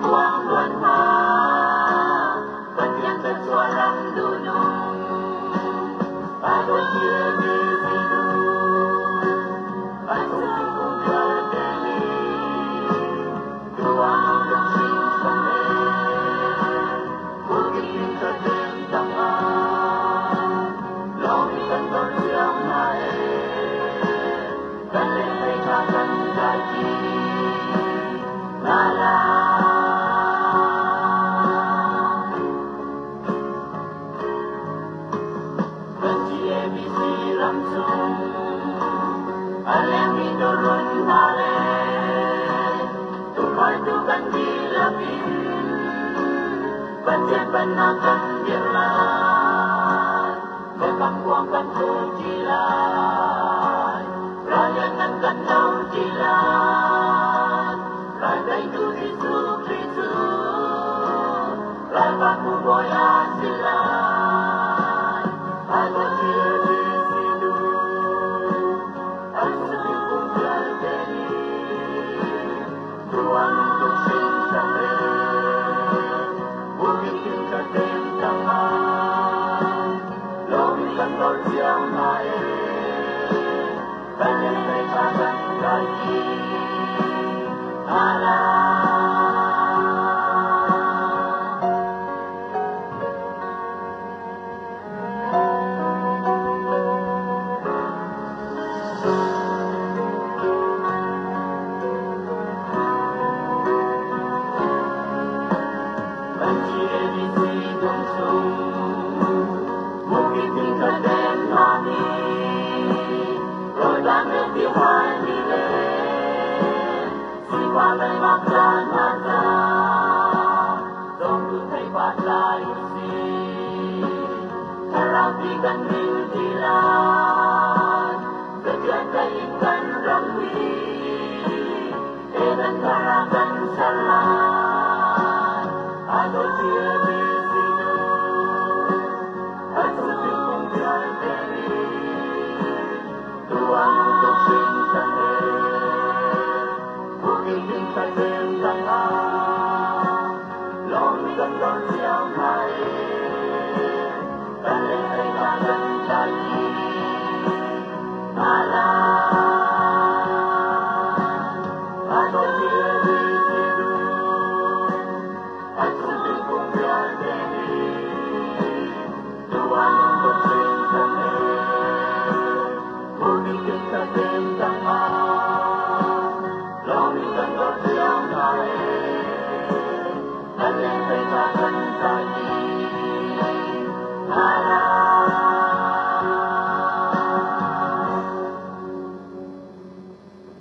tuang luan ha Panjang dan suara dunung Ada dia di situ Atau singkong berdeli Tuang untuk sing sampai Bukit pintar dan tangan Lautan bersiang naik Dan lembek akan gaji langsung Alam turun halik Tuhan dilapin Bancen penakan dirlan Kekangkuangkan kujilan Rayangan kandau jilan Radai itu risu-risu Rapamu boya silan Ada dia di situ Ada singkong berdeli Tuang untuk sing sampai Bukit tingkat dan tangan Lautan bersiang naik Dan mereka akan gaji Mungkin tingkat dan kami Rồi đang lên điều hai đi lên Suy qua lấy bác gian mà ra Dòng đường thấy phát lại usi Thả rào đi gần mình đi lan Giờ chuyện đây gần rộng huy Ê gần thả ra gần xa lan Ada dia di situ Ada singkong berdeli Tuang untuk sing sampai Bukit tingkat dan tangan Lautan bersiang